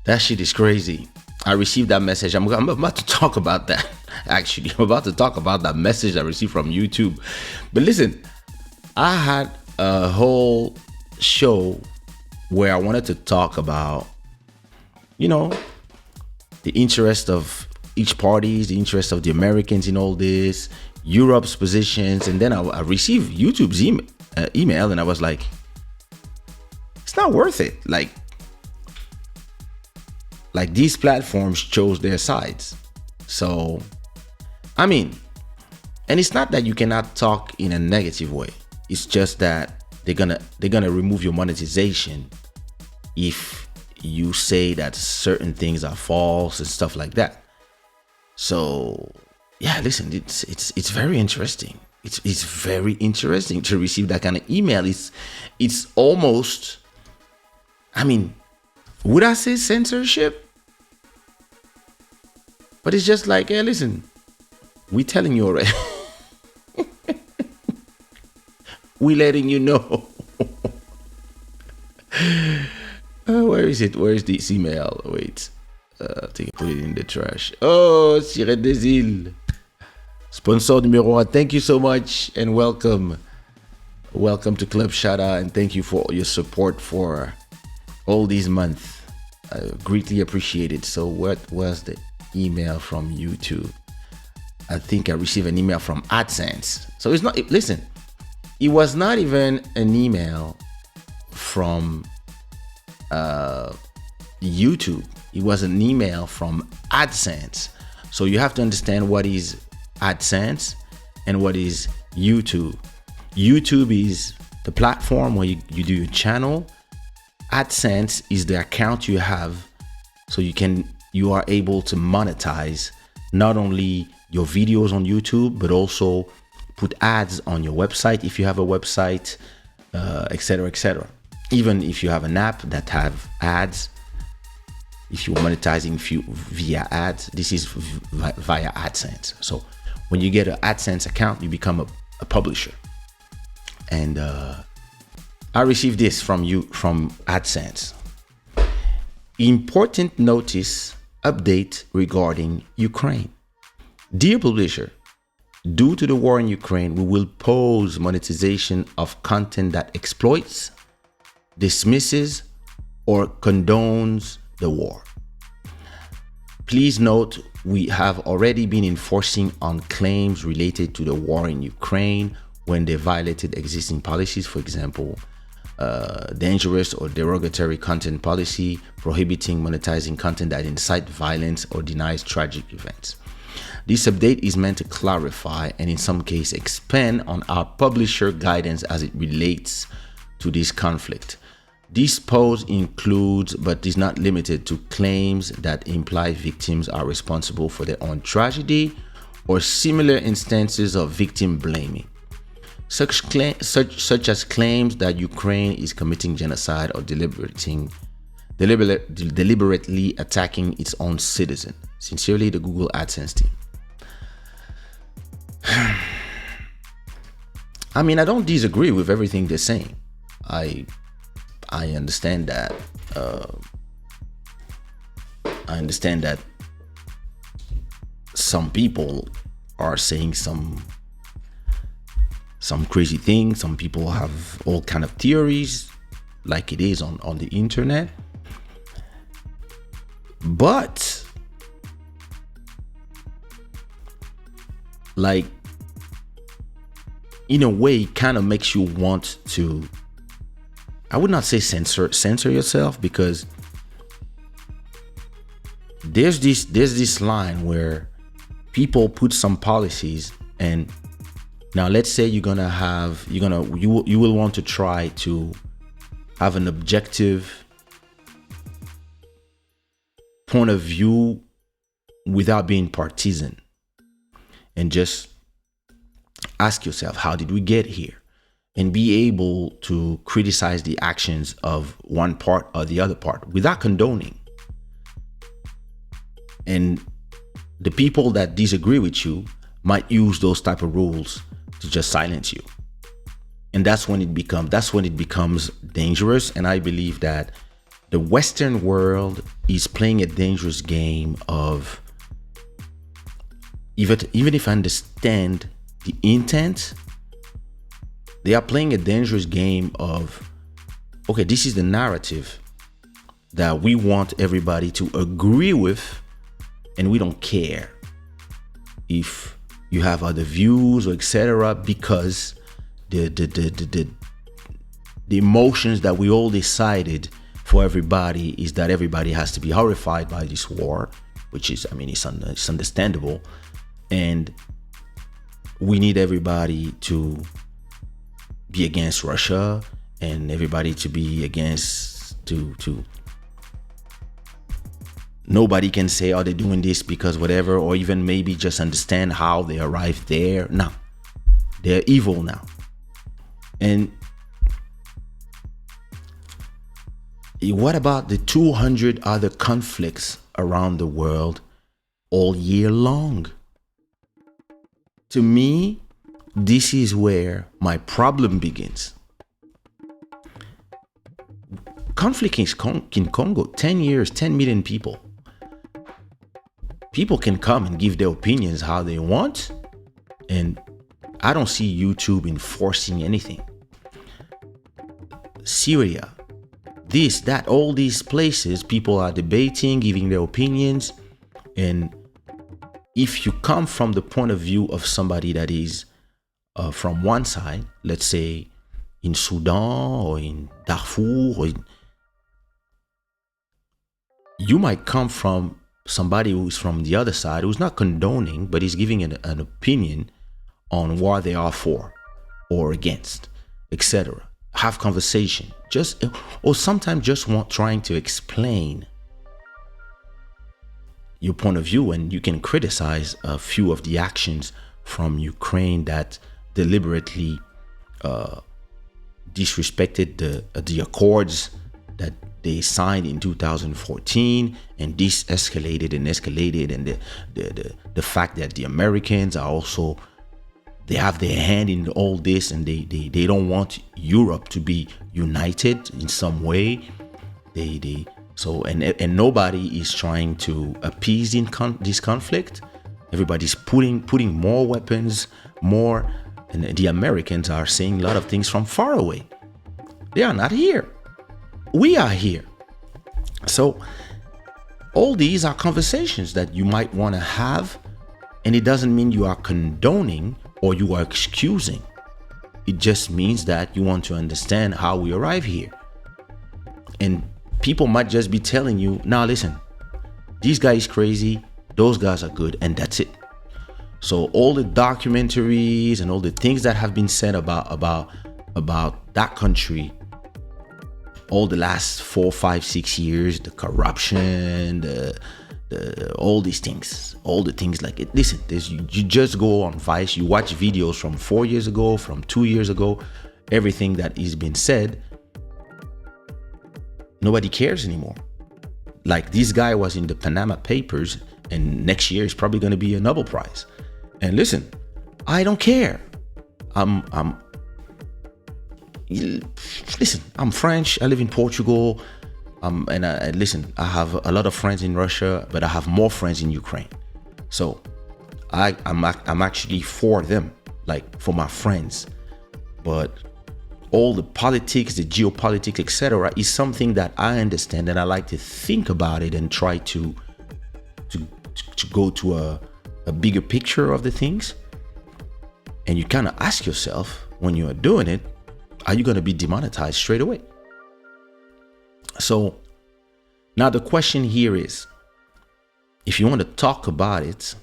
That shit is crazy. I received that message. I'm about to talk about that. Actually, I'm about to talk about that message I received from YouTube. But listen, I had a whole show where I wanted to talk about, the interest of each parties, the interest of the Americans in all this, Europe's positions, and then I received YouTube's email, and I was like, it's not worth it. Like these platforms chose their sides. So, I mean, and it's not that you cannot talk in a negative way. It's just that they're gonna remove your monetization if you say that certain things are false and stuff like that. So yeah, listen, it's very interesting. It's very interesting to receive that kind of email. It's almost, I mean, would I say censorship? But it's just like, hey, listen, we telling you already. We letting you know. Where is it? Where is this email? Wait. I think I put it in the trash. Oh, Sirène des Îles. Sponsor numéro 1. Thank you so much and welcome. Welcome to Club Shada, and thank you for your support for all these months. I greatly appreciate it. So what was the email from YouTube? I think I received an email from AdSense. So it's not, listen, it was not even an email from YouTube. It was an email from AdSense. So you have to understand what is AdSense and what is YouTube. YouTube is the platform where you do your channel. AdSense is the account you have, so you are able to monetize not only your videos on YouTube, but also put ads on your website if you have a website, etc., etc. Even if you have an app that have ads, if you're monetizing via ads, this is via AdSense. So when you get an AdSense account, you become a publisher. And I received this from AdSense. Important notice update regarding Ukraine. Dear publisher, due to the war in Ukraine, we will pause monetization of content that exploits, dismisses, or condones the war. Please note, we have already been enforcing on claims related to the war in Ukraine when they violated existing policies, for example, dangerous or derogatory content policy, prohibiting monetizing content that incite violence or denies tragic events. This update is meant to clarify and in some cases expand on our publisher guidance as it relates to this conflict. This pause includes, but is not limited to, claims that imply victims are responsible for their own tragedy or similar instances of victim blaming. Such as claims that Ukraine is committing genocide or deliberately attacking its own citizen. Sincerely, the Google AdSense team. I mean, I don't disagree with everything they're saying. I understand that. I understand that some people are saying some crazy things. Some people have all kind of theories, like it is on the internet. But like, in a way, it kind of makes you want to, I would not say censor yourself, because there's this line where people put some policies, and now let's say you will want to try to have an objective point of view without being partisan, and just ask yourself, how did we get here? And be able to criticize the actions of one part or the other part without condoning. And the people that disagree with you might use those type of rules to just silence you. And that's when it becomes dangerous. And I believe that the Western world is playing a dangerous game of, even if I understand the intent, they are playing a dangerous game of, okay, this is the narrative that we want everybody to agree with, and we don't care if you have other views or etc., because the emotions that we all decided for everybody is that everybody has to be horrified by this war, which is, I mean, it's understandable, and we need everybody to be against Russia and everybody to be against to nobody can say, oh, they're doing this because whatever, or even maybe just understand how they arrived there. No, they're evil now. And what about the 200 other conflicts around the world all year long? To me, this is where my problem begins. Conflict in Congo, 10 years, 10 million people. People can come and give their opinions how they want, and I don't see YouTube enforcing anything. Syria, this, that, all these places, people are debating, giving their opinions, and if you come from the point of view of somebody that is from one side, let's say in Sudan or in Darfur, you might come from somebody who's from the other side, who's not condoning, but is giving an opinion on what they are for or against, etc. Have conversation, or sometimes just trying to explain your point of view, and you can criticize a few of the actions from Ukraine that deliberately disrespected the accords that they signed in 2014, and this escalated, and the fact that the Americans are also, they have their hand in all this, and they don't want Europe to be united in some way. So nobody is trying to appease this conflict. Everybody's putting more weapons, more, and the Americans are saying a lot of things from far away. They are not here. We are here. So all these are conversations that you might want to have, and it doesn't mean you are condoning or you are excusing. It just means that you want to understand how we arrive here. And people might just be telling you, now listen, these guys crazy, those guys are good, and that's it. So all the documentaries and all the things that have been said about that country all the last 4, 5, 6 years, the corruption, all these things, all the things like it. Listen, you just go on Vice, you watch videos from 4 years ago, from 2 years ago, everything that is been said, nobody cares anymore. Like, this guy was in the Panama Papers, and next year is probably going to be a Nobel Prize. And listen, I don't care. Listen, I'm French. I live in Portugal. Listen, I have a lot of friends in Russia, but I have more friends in Ukraine. So I'm actually for them, like for my friends. But all the politics, the geopolitics, etc., is something that I understand, and I like to think about it and try to go to a bigger picture of the things. And you kind of ask yourself, when you are doing it, are you going to be demonetized straight away? So now the question here is, if you want to talk about it,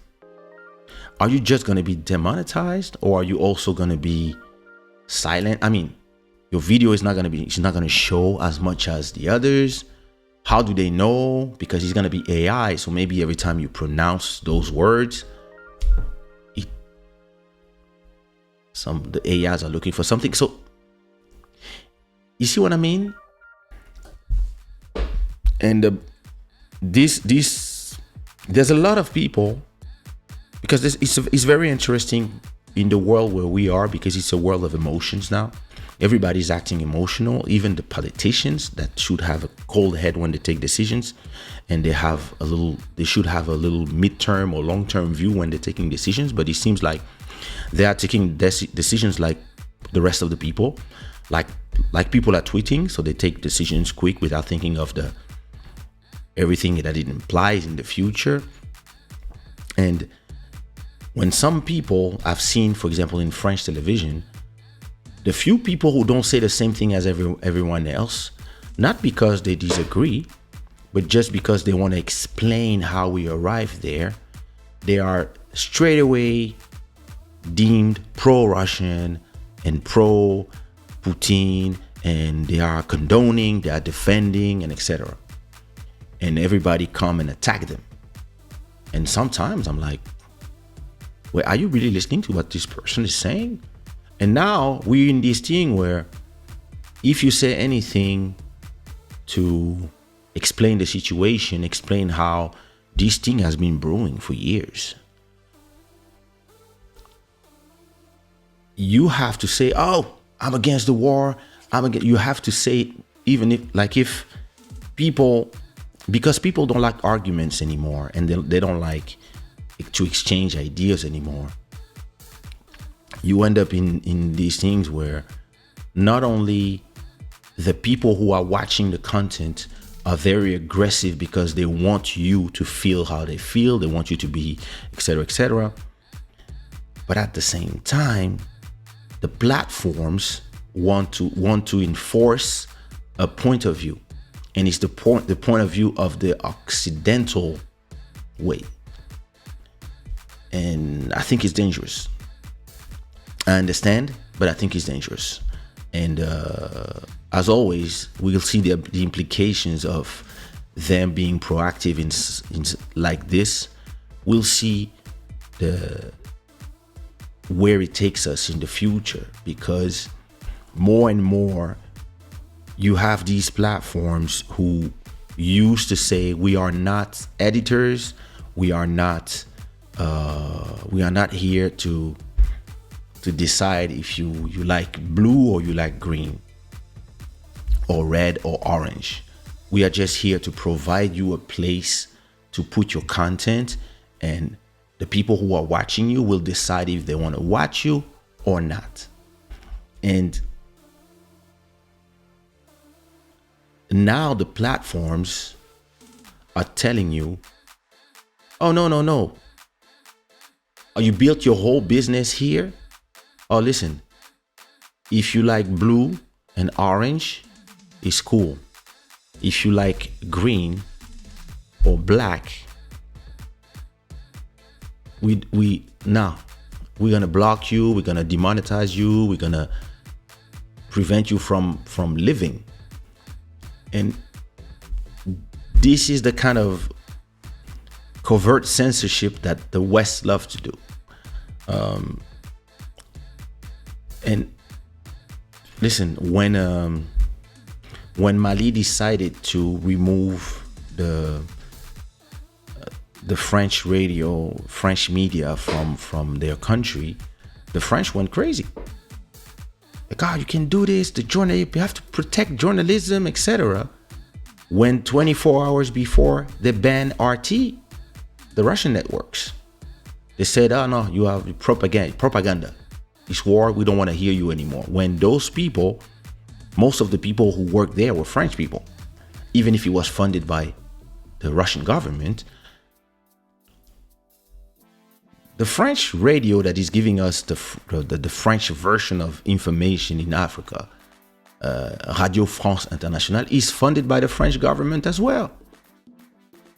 are you just going to be demonetized, or are you also going to be silent? I mean, your video is not going to show as much as the others. How do they know? Because it's going to be AI. So maybe every time you pronounce those words, the AIs are looking for something. So you see what I mean? And there's a lot of people, because it's very interesting in the world where we are, because it's a world of emotions now. Everybody's acting emotional, even the politicians that should have a cold head when they take decisions, and they should have a little midterm or long-term view when they're taking decisions. But it seems like they are taking decisions like the rest of the people, like people are tweeting, so they take decisions quick without thinking of the everything that it implies in the future. And when some people I've seen, for example, in French television, the few people who don't say the same thing as everyone else, not because they disagree, but just because they want to explain how we arrived there, they are straight away deemed pro-Russian and pro-Putin, and they are condoning, they are defending, and etc. And everybody come and attack them. And sometimes I'm like, wait, are you really listening to what this person is saying? And now we're in this thing where if you say anything to explain the situation, explain how this thing has been brewing for years, you have to say, oh, I'm against the war. You have to say, even if people, because people don't like arguments anymore, and they don't like to exchange ideas anymore. You end up in these things where not only the people who are watching the content are very aggressive because they want you to feel how they feel, they want you to be, etc., but at the same time, the platforms want to enforce a point of view, and it's the point of view of the Occidental way, and I think it's dangerous. I understand, but I think it's dangerous. And as always, we'll see the implications of them being proactive in like this. We'll see where it takes us in the future, because more and more you have these platforms who used to say, we are not editors, we are not here to decide if you like blue or you like green or red or orange. We are just here to provide you a place to put your content, and the people who are watching you will decide if they want to watch you or not. And now the platforms are telling you, oh, no. Oh, you built your whole business here? Oh, listen, if you like blue and orange, it's cool. If you like green or black, we're gonna block you, we're gonna demonetize you, we're gonna prevent you from living. And this is the kind of covert censorship that the West loves to do. And listen, when Mali decided to remove the French radio, French media from their country, the French went crazy. Like, oh, you can do this, you have to protect journalism, etc. When 24 hours before they banned RT, the Russian networks, they said, oh no, you have propaganda. It's war, we don't want to hear you anymore. When those people, most of the people who worked there were French people, even if it was funded by the Russian government. The French radio that is giving us the French version of information in Africa, Radio France Internationale, is funded by the French government as well.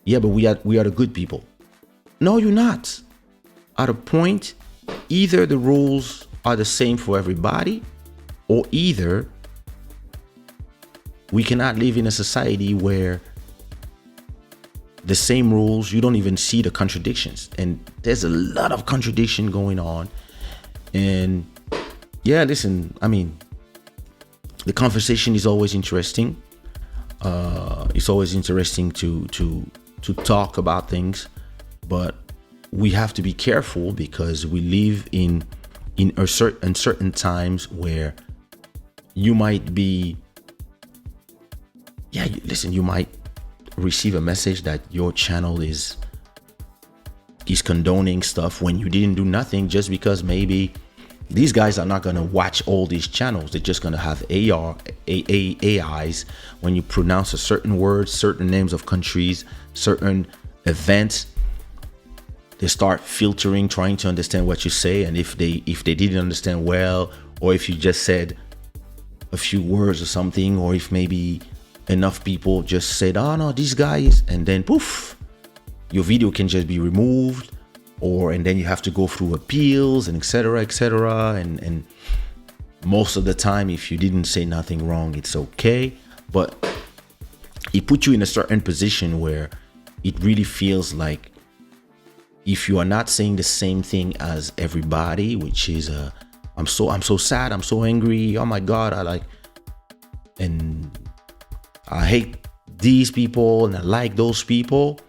Yeah, but we are the good people. No, you're not. At a point, either the rules are the same for everybody, or either we cannot live in a society where the same rules, you don't even see the contradictions. And there's a lot of contradiction going on. And yeah, listen, I mean, the conversation is always interesting. It's always interesting to talk about things, but we have to be careful because we live in uncertain times where you might be, listen, you might receive a message that your channel is condoning stuff when you didn't do nothing, just because maybe these guys are not going to watch all these channels. They're just going to have AIs. When you pronounce a certain word, certain names of countries, certain events, they start filtering, trying to understand what you say. And if they didn't understand well, or if you just said a few words or something, or if maybe enough people just said, oh no, these guys, and then poof, your video can just be removed, and then you have to go through appeals and etc. And most of the time, if you didn't say nothing wrong, it's okay. But it puts you in a certain position where it really feels like, if you are not saying the same thing as everybody, which is I'm so sad, I'm so angry, oh my God, and I hate these people and I like those people,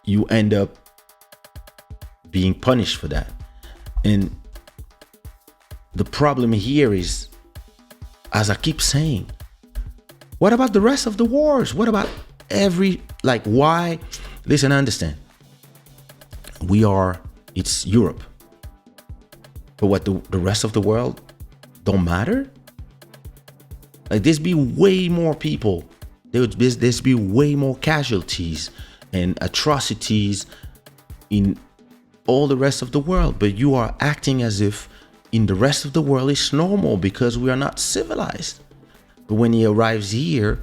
you end up being punished for that. And the problem here is, as I keep saying, what about the rest of the wars? What about why? Listen, I understand. It's Europe. But what, the rest of the world don't matter? Like, there's be way more people. There's be way more casualties and atrocities in all the rest of the world. But you are acting as if in the rest of the world it's normal because we are not civilized. But when he arrives here,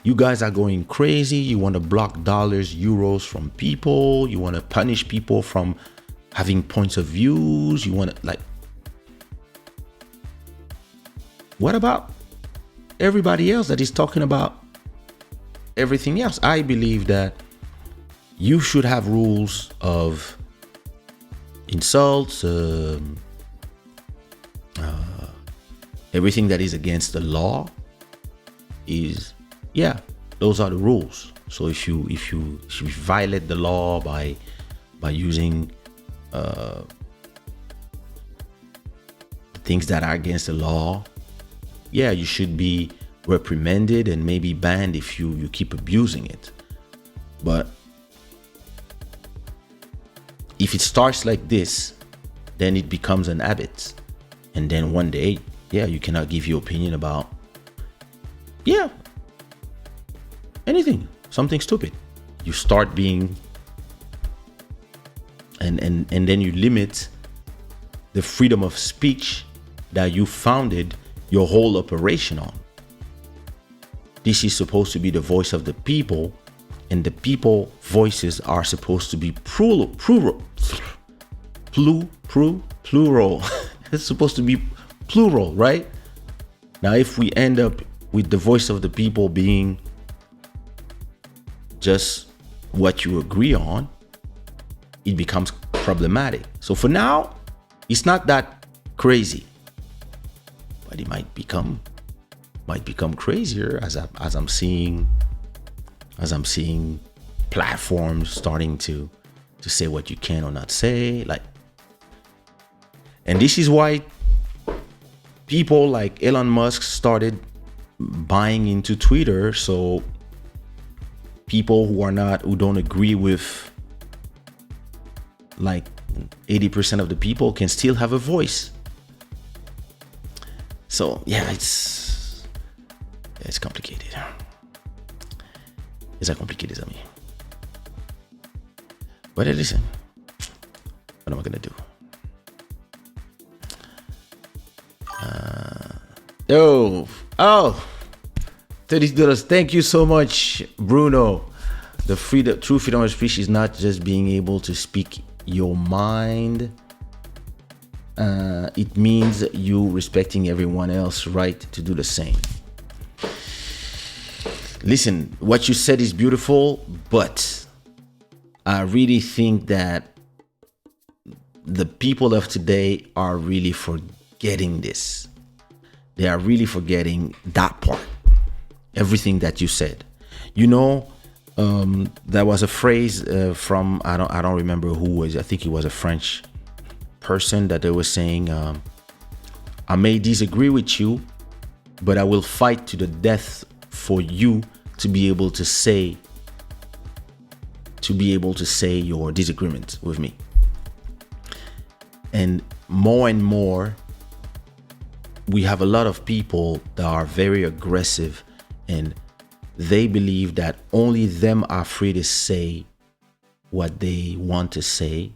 you guys are going crazy. You want to block dollars, euros from people. You want to punish people from having points of views. You want to, what about everybody else that is talking about everything else? I believe that you should have rules of insults, everything that is against the law is, those are the rules. So if you violate the law by using things that are against the law, you should be reprimanded and maybe banned if you keep abusing it. But if it starts like this, then it becomes an habit, and then one day, you cannot give your opinion about anything, something stupid. You start being, and then you limit the freedom of speech that you founded your whole operation on. This is supposed to be the voice of the people, and the people voices are supposed to be plural. It's supposed to be plural, right? Now, if we end up with the voice of the people being just what you agree on, it becomes problematic. So for now, it's not that crazy, but it might become crazier as I'm seeing platforms starting to say what you can or not say, and this is why people like Elon Musk started buying into Twitter, so people who don't agree with 80% of the people can still have a voice. So it's complicated. It's complicated, amis. But listen, what am I gonna do? $30. Thank you so much, Bruno. The true freedom of speech is not just being able to speak your mind. It means you respecting everyone else's right to do the same. Listen, what you said is beautiful, but I really think that the people of today are really forgetting this. They are really forgetting that part. Everything that you said. There was a phrase from I don't remember who was. I think it was a French person that they were saying. I may disagree with you, but I will fight to the death for you to be able to say your disagreement with me. And more, we have a lot of people that are very aggressive, and they believe that only them are free to say what they want to say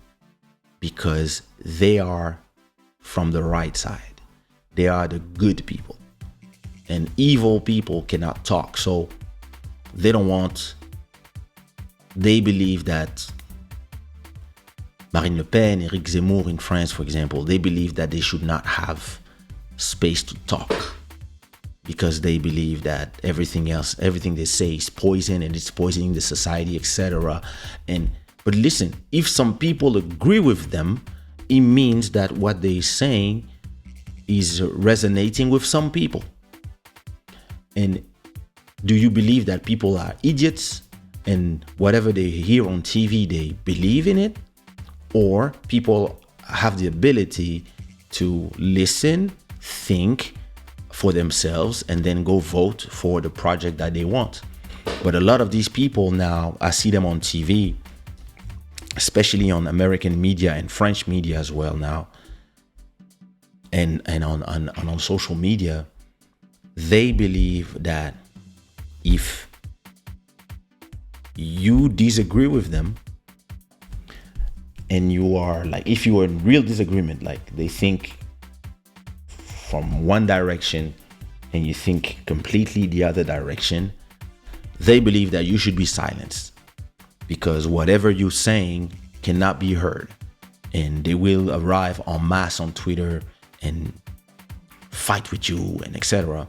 because they are from the right side. They are the good people. And evil people cannot talk. So they believe that Marine Le Pen, Éric Zemmour in France, for example, they believe that they should not have space to talk because they believe that everything they say is poison and it's poisoning the society, etc. But listen, if some people agree with them, it means that what they're saying is resonating with some people. And do you believe that people are idiots and whatever they hear on TV, they believe in it? Or people have the ability to listen, think for themselves, and then go vote for the project that they want? But a lot of these people now, I see them on TV, especially on American media and French media as well now, and on social media. They believe that if you disagree with them and you are like, if you are in real disagreement, like they think from one direction and you think completely the other direction, they believe that you should be silenced because whatever you're saying cannot be heard. And they will arrive en masse on Twitter and fight with you and etc.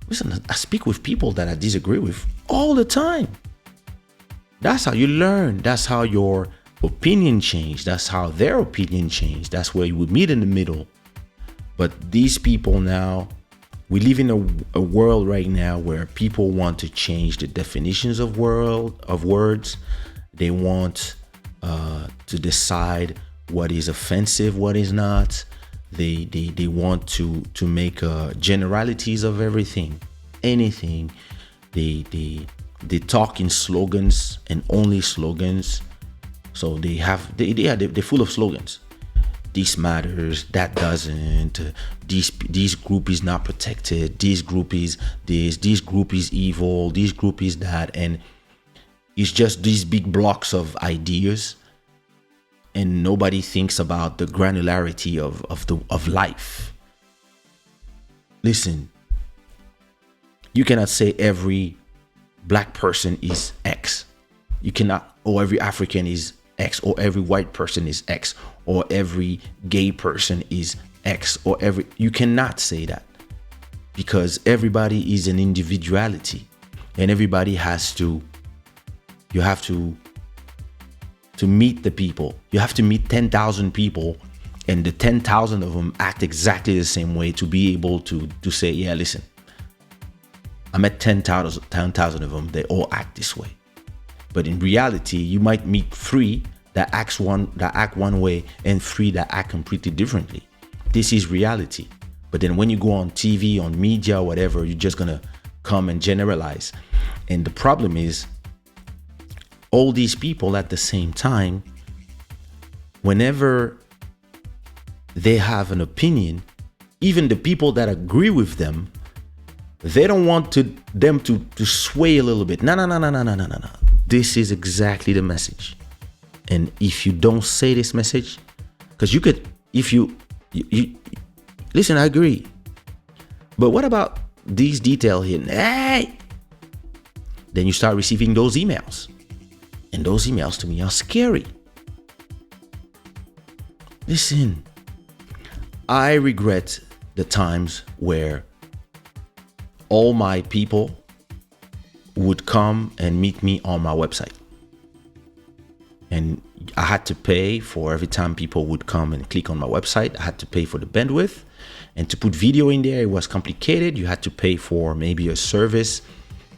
Listen, I speak with people that I disagree with all the time. That's how you learn. That's how your opinion change. That's how their opinion change. That's where you would meet in the middle. But these people now, we live in a world right now where people want to change the definitions of words. They want to decide what is offensive, what is not. They want to make generalities of everything, anything. They talk in slogans and only slogans. So they're full of slogans. This matters, that doesn't. This group is not protected. This group is this. This group is evil. This group is that, and it's just these big blocks of ideas. And nobody thinks about the granularity of life. Listen, you cannot say every black person is X. You cannot, or every African is X, or every white person is X, or every gay person is X, or you cannot say that, because everybody is an individuality, and everybody you have to meet the people. You have to meet 10,000 people, and the 10,000 of them act exactly the same way to be able to say, yeah, listen, I met 10,000 of them. They all act this way. But in reality, you might meet 3 that act one way and 3 that act completely differently. This is reality. But then when you go on TV, on media, whatever, you're just gonna come and generalize. And the problem is, all these people at the same time, whenever they have an opinion, even the people that agree with them, they don't want them to sway a little bit. No. This is exactly the message. And if you don't say this message, because you could, if you listen, I agree. But what about these detail here? Hey! Then you start receiving those emails. And those emails to me are scary. Listen, I regret the times where all my people would come and meet me on my website. And I had to pay for every time people would come and click on my website. I had to pay for the bandwidth. And to put video in there, it was complicated. You had to pay for maybe a service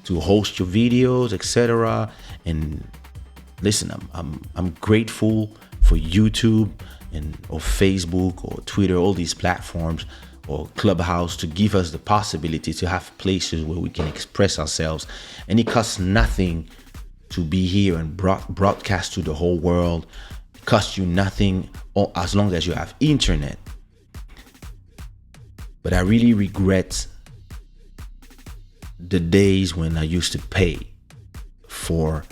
to host your videos, etc. And listen, I'm grateful for YouTube and or Facebook or Twitter, all these platforms, or Clubhouse, to give us the possibility to have places where we can express ourselves. And it costs nothing to be here and broadcast to the whole world. It costs you nothing, or as long as you have internet. But I really regret the days when I used to pay for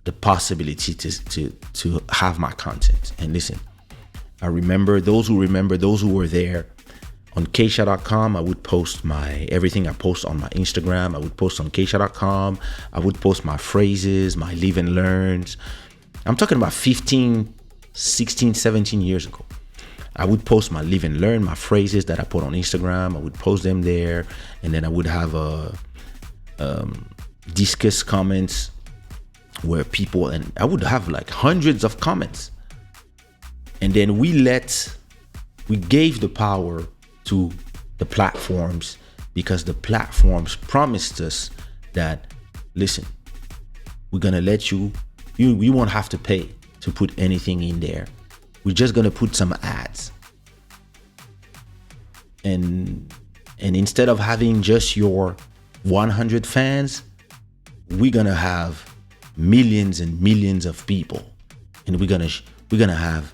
the possibility to have my content. And listen, I remember those who were there. On Kaysha.com, I would post everything I post on my Instagram. I would post on Kaysha.com. I would post my phrases, my live and learns. I'm talking about 15, 16, 17 years ago. I would post my live and learn, my phrases that I put on Instagram. I would post them there. And then I would have discuss comments where people, and I would have like hundreds of comments. And then we gave the power to the platforms, because the platforms promised us that, listen, we're gonna let you won't have to pay to put anything in there. We're just gonna put some ads. And instead of having just your 100 fans, we're gonna have millions and millions of people. And we're gonna have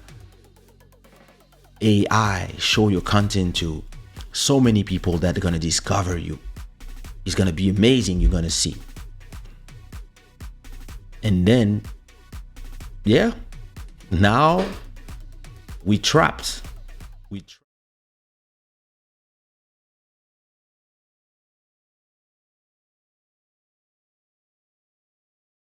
AI show your content to so many people that are going to discover you. It's going to be amazing. You're going to see. And then, yeah, now we trapped.